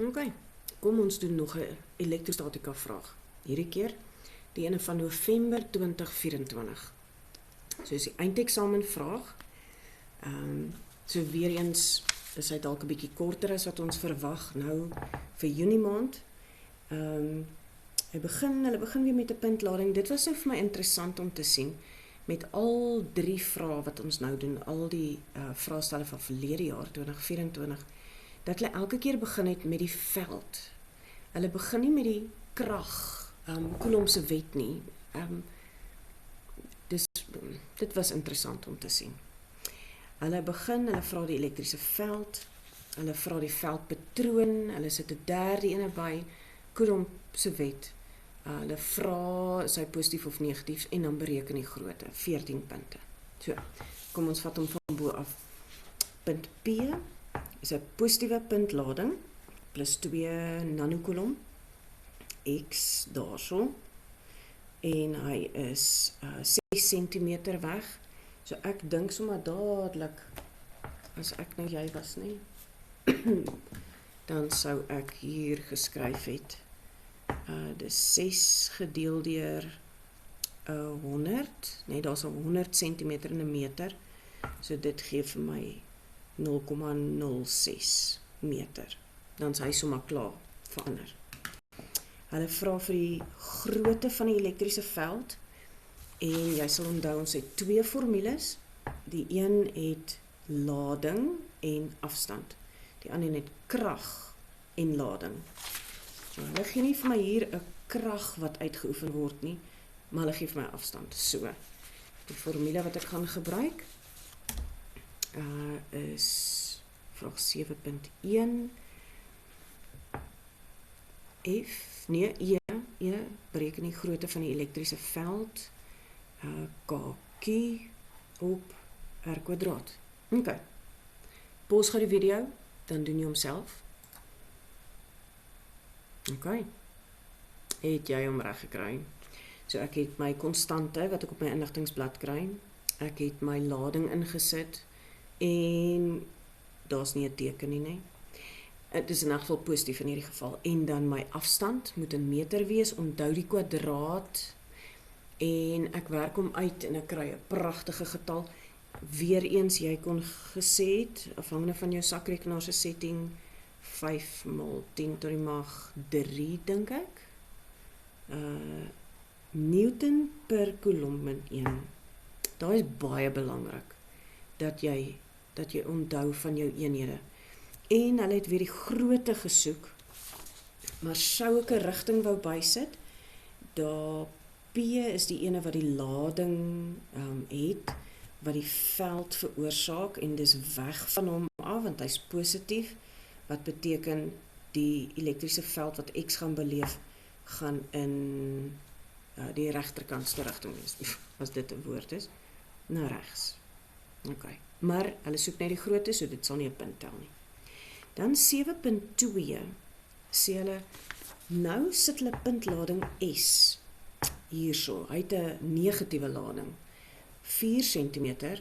Ok, kom ons doen nog 'n elektrostatika vraag. Hierdie keer die ene van November 2024. So is die eindeksamen vraag. So weer eens is hy dalk 'n bietjie korter as wat ons verwag nou vir Junie maand. Hulle begin weer met 'n puntlading. Dit was nou vir my interessant om te sien met al 3 vrae wat ons nou doen, al die vraestelle van verlede jaar 2024, dat hulle elke keer begin het met die veld. Hulle begin nie met die krag, Coulomb se wet nie. Dit was interessant om te sien. Hulle vra die elektriese veld, hulle vra die veldpatroon, hulle sit 'n derde ene by, Coulomb se wet. Hulle vra is hy positief of negatief en dan bereken die grootte, 14 punte. So, kom ons vat hom van bo af. Punt P is 'n positiewe puntlading plus 2 nanocoulomb X daarso en hy is 6 cm weg. So ek dink sommer dadelik as ek nou jy was nie dan sou ek hier geskryf het dis 6 gedeel deur 100, nee, daar's 100 cm in 'n meter. So dit gee vir my 0,06 meter. Dan is hy sommer klaar verander. Hulle vra vir die grootte van die elektriese veld en jy sal onthou ons het 2 formules. Die een het lading en afstand. Die ander het krag en lading. So, hulle gee nie vir my hier 'n krag wat uitgeoefen word nie, maar hulle gee vir my afstand. So, die formule wat ek gaan gebruik is vraag 7.1 E, bereken die grootte van die elektriese veld, KQ op R kwadraat. Ok, pos gou die video, dan doen jy homself. Ok, het jy hom reg gekry? So ek het my konstante wat ek op my inligtingsblad kry, ek het my lading ingesit en daar's nie 'n teken nie. Dit is in elk geval positief in hierdie geval. En dan my afstand moet in meter wees, onthou die kwadraat en ek werk hom uit en ek kry 'n pragtige getal. Weereens jy kon gesê het, afhangende van jou sakrekenaar se setting, 5 mal 10 tot die mag 3 dink ek. Newton per coulomb min 1. Daar is baie belangrik dat jy onthou van jou eenhede. En hulle het weer die grootte gesoek, maar sou ek 'n rigting wou bysit, daar P is die ene wat die lading het, wat die veld veroorsaak en dis weg van hom af, want hy's positief, wat beteken die elektriese veld wat X gaan beleef, gaan in die regterkantste rigting wees, as dit 'n woord is, na regs. Ok, maar hulle soek net die grootte, so dit sal nie 'n punt tel nie. Dan 7.2 sê hulle, nou sit hulle puntlading S hierso, hy het 'n negatiewe lading, 4 cm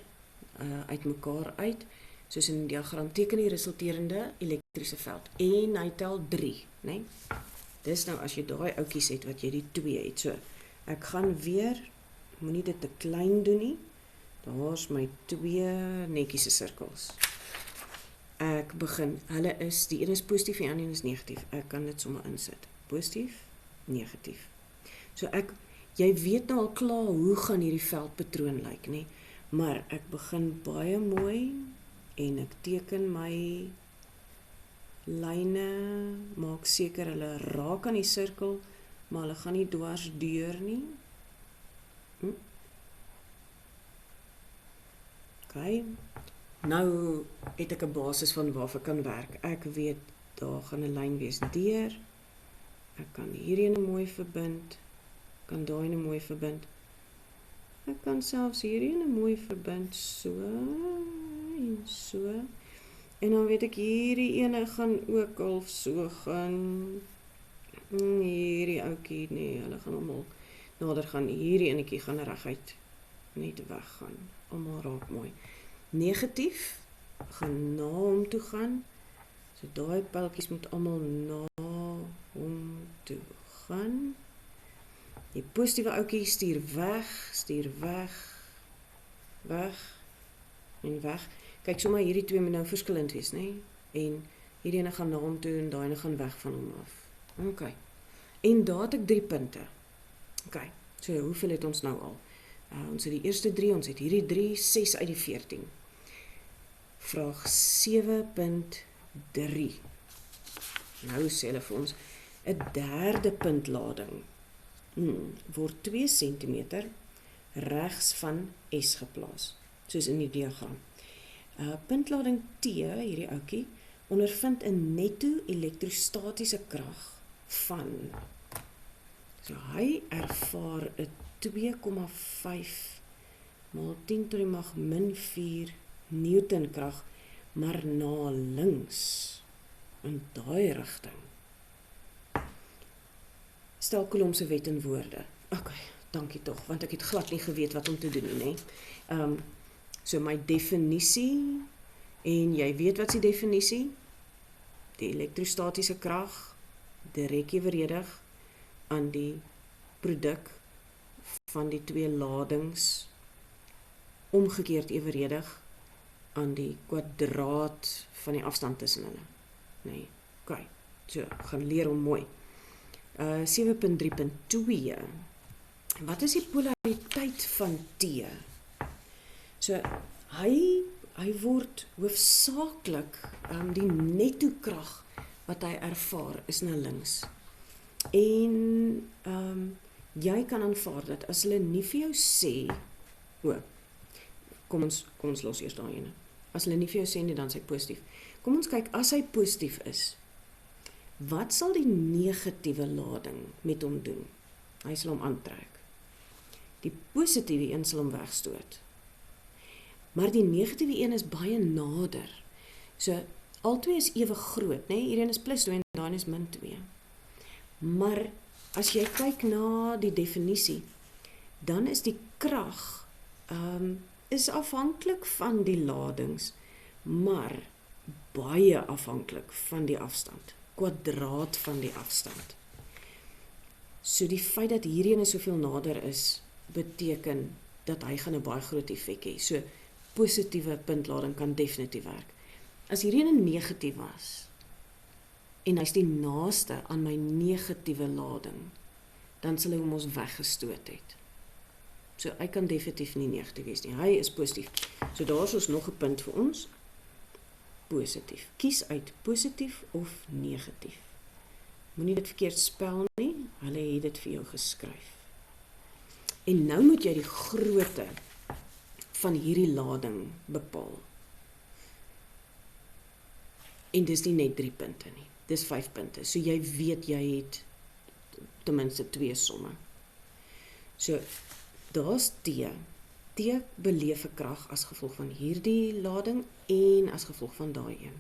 uit mekaar uit, soos in die diagram teken die resulterende elektriese veld, en hy tel 3, né? Dis nou as jy daai oudjies het wat jy die 2 het, so ek gaan weer, moenie dit te klein doen nie, daar's my 2 netjiese sirkels. Ek begin, die een is positief en die ander is negatief. Ek kan dit sommer insit. Positief, negatief. So jy weet nou al klaar hoe gaan hierdie veldpatroon lyk, nie? Maar ek begin baie mooi en ek teken my lyne, maak seker hulle raak aan die sirkel, maar hulle gaan nie dwars deur nie. Ok. Nou het ek 'n basis van waar ek kan werk. Ek weet, daar gaan 'n lyn wees deur. Ek kan hierdie mooi verbind. Kan daai mooi verbind. Ek kan selfs hierdie mooi verbind, so en so. En dan weet ek, hierdie ene gaan ook half so gaan. Hierdie ouetjie, nee, hulle gaan almal nader gaan. Hierdie enetjie gaan reguit net weggaan. Almal raak mooi. Negatief gaan na hom toe gaan, So daai pyltjies moet almal na hom toe gaan. Die positiewe ouetjie stuur weg en weg. Kyk, sommer hierdie twee moet nou verskillend wees, né? En hierdie ene gaan na hom toe en daai ene gaan weg van hom af. OK. En daar het ek 3 punte. OK. So hoeveel het ons nou al? Ons het die eerste 3, ons het hierdie 3, 6 uit die 14. Vraag 7.3. Nou sê hulle vir ons 'n derde puntlading word 2 cm regs van S geplaas, soos in die diagram. Puntlading T, hierdie ouetjie, ondervind 'n netto elektrostatiese krag van, so hy ervaar 'n 2,5 maal 10 tot die mag min 4 Newtonkrag, maar na links, in daai rigting. Stel Coulomb se wet in woorde. OK, dankie tog, want ek het glad nie geweet wat om te doen nie, né? So my definisie, en jy weet wat is die definisie? Die elektrostatiese krag direk eweredig aan die produk van die twee ladings, omgekeerd eweredig aan die kwadraat van die afstand tussen hulle. Nee, OK, so, gaan leer hom mooi. 7.3.2. Wat is die polariteit van T? So, hy word hoofsaaklik, die netto krag wat hy ervaar is na links. En jy kan aanvaar dat as hulle nie vir jou sê, kom ons los eers daai ene. As hulle nie vir jou sê nie, dan is hy positief. Kom ons kyk, as hy positief is, wat sal die negatiewe lading met hom doen? Hy sal hom aantrek. Die positiewe een sal hom wegstoot. Maar die negatiewe een is baie nader. So, albei is ewe groot, né? Hierdie een is plus 2 en daai is min 2. Maar as jy kyk na die definisie, dan is die krag is afhanklik van die ladings, maar baie afhanklik van die afstand, kwadraat van die afstand. So die feit dat hierdie ene soveel nader is, beteken dat hy gaan 'n baie groot effek hê. So positiewe puntlading kan definitief werk. As hierdie ene negatief was, en hy's die naaste aan my negatiewe lading, dan sal hy hom ons weggestoot het. So hy kan definitief nie negatief wees nie, hy is positief. So daar is ons nog 'n punt vir ons, positief. Kies uit positief of negatief. Moenie dit verkeerd spel nie, hulle het dit vir jou geskryf. En nou moet jy die grootte van hierdie lading bepaal. En dis nie net 3 punte nie, dis 5 punte. So jy weet jy het ten minste 2 somme. So daar's T. T beleef 'n krag as gevolg van hierdie lading en as gevolg van daai een.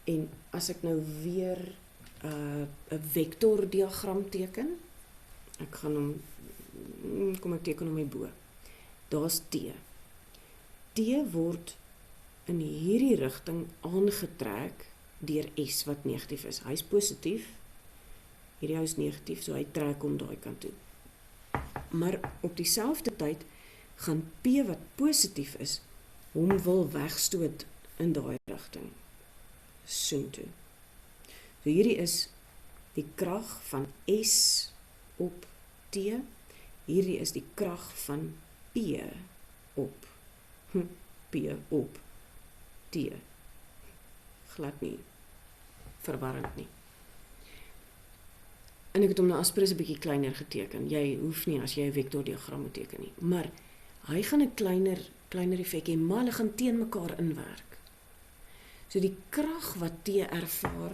En as ek nou weer 'n vektordiagram teken, ek gaan hom, kom ek teken hom hierbo. Daar's T. T word in hierdie rigting aangetrek deur S wat negatief is. Hy's positief, hierdie ou is negatief, so hy trek hom daai kant toe. Maar op dieselfde tyd gaan P wat positief is, hom wil wegstoot in daai rigting, soontoe. So hierdie is die krag van S op T, hierdie is die krag van P op T. Glad nie verwarrend nie. En ek het hom nou aspres 'n bietjie kleiner geteken. Jy hoef nie as jy 'n vektordiagram moet teken nie, maar hy gaan 'n kleiner effek hê, maar hulle gaan teen mekaar inwerk. So die krag wat T ervaar,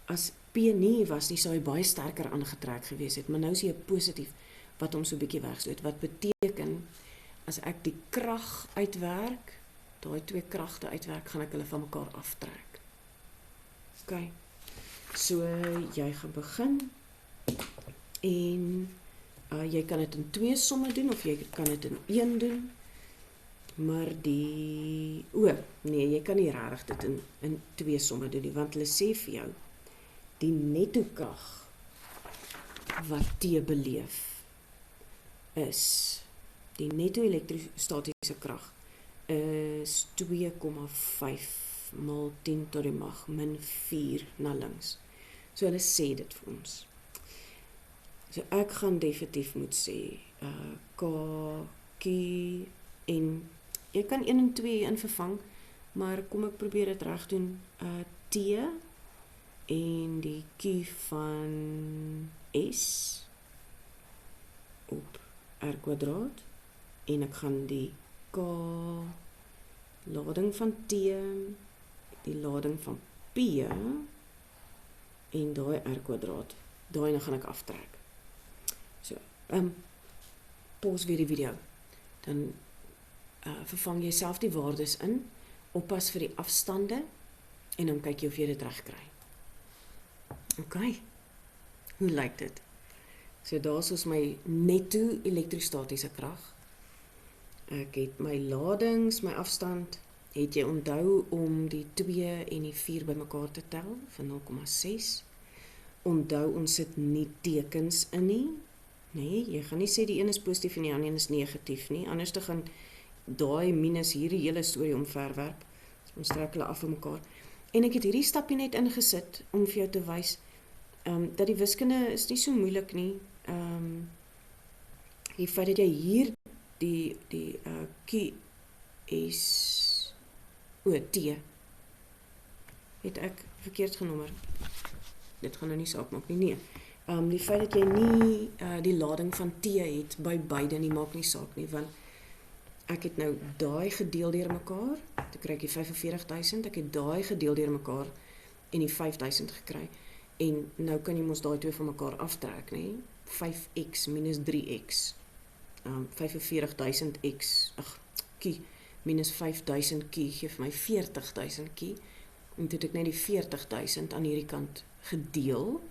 as P nie was nie, sou hy baie sterker aangetrek gewees het, maar nou is hy 'n positief wat hom so 'n bietjie wegstoot, wat beteken, as ek die krag uitwerk, daai twee kragte uitwerk, gaan ek hulle van mekaar aftrek. OK, so jy gaan begin, en jy kan dit in 2 somme doen, of jy kan dit in 1 doen. Maar nee, jy kan nie regtig dit in twee somme doen nie, want hulle sê vir jou, die netto krag wat T beleef is, die netto elektrostatiese krag is 2,5 maal 10 tot die mag min 4 na links. So hulle sê dit vir ons. So ek gaan definitief moet sê, K, Q en jy kan 1 en 2 in vervang, maar kom ek probeer dit reg doen, T en die Q van S op R kwadraat en ek gaan die K lading van T, die lading van P en daai R kwadraat, daai nou gaan ek aftrek. So, pause weer die video, dan vervang jy self die waardes in, oppas vir die afstande en dan kyk jy of jy dit reg kry. OK, hoe lyk dit? So daar is ons my netto elektrostatiese krag. Ek het my ladings, my afstand, het jy onthou om die 2 en die 4 bymekaar te tel van 0,6. Onthou ons sit nie tekens in nie. Nee, jy gaan nie sê die een is positief en die ander een is negatief nie. Anders te gaan daai minus hierdie hele storie omverwerp. So ons trek hulle af van mekaar. En ek het hierdie stapie net ingesit om vir jou te wys dat die wiskunde is nie so moeilik nie. Die feit dat jy hier die Q is T het ek verkeerd genommer. Dit gaan nou nie saak maak nie. Nee. Die feit dat jy nie die lading van T het by beide nie, maak nie saak nie, want ek het nou daai gedeel deur mekaar, dan kry ek die 45.000, ek het daai gedeel deur mekaar en die 5.000 gekry. En nou kan jy mos daai twee van mekaar aftrek, nee? 5x minus 3x. 45.000x, Q minus 5.000 Q gee vir my 40.000 Q. En toe het ek net die 40.000 aan hierdie kant gedeel,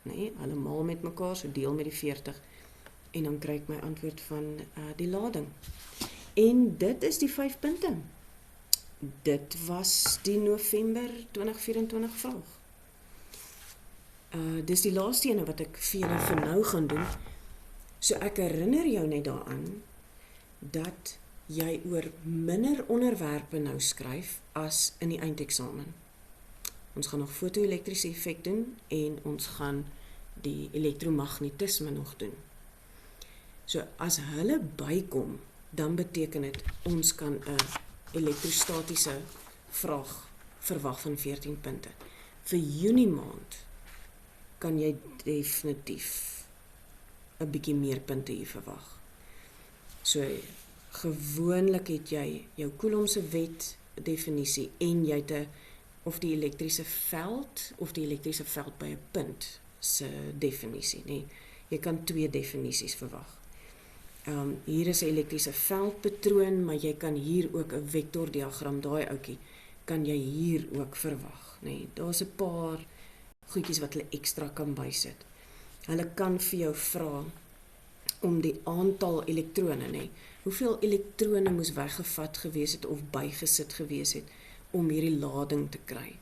nee, allemaal met mekaar, so deel met die 40 en dan kry ek my antwoord van die lading. En dit is die 5 punte. Dit was die November 2024 vraag. Dis die laaste ene wat ek vir julle vir nou gaan doen. So ek herinner jou net daaraan dat jy oor minder onderwerpe nou skryf as in die eindeksamen. Ons gaan nog foto-elektriese effek doen en ons gaan die elektromagnetisme nog doen. So as hulle bykom, dan beteken dit ons kan 'n elektrostatiese vraag verwag van 14 punte. Vir Junie maand kan jy definitief 'n bietjie meer punte hier verwag. So gewoonlik het jy jou Coulombse wet definisie en jy het of die elektriese veld by 'n punt se definisie, nee. Jy kan 2 definisies verwag. Hier is 'n elektriese veldpatroon, maar jy kan hier ook 'n vektordiagram, daai ouetjie, kan jy hier ook verwag, nee. Daar's 'n paar goedjies wat hulle ekstra kan bysit. Hulle kan vir jou vra om die aantal elektrone, nee. Hoeveel elektrone moes weggevat gewees het of bygesit gewees het om hierdie lading te kry.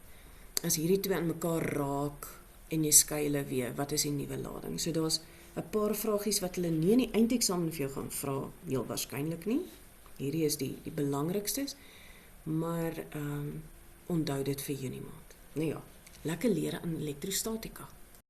As hierdie twee aan mekaar raak en jy skei hulle weer, wat is die nuwe lading? So daar's 'n paar vragies wat hulle nie in die eindeksamen vir jou gaan vra, heel waarskynlik nie. Hierdie is die belangrikstes, maar onthou dit vir Junie maand. Nou ja, lekker leer aan elektrostatika.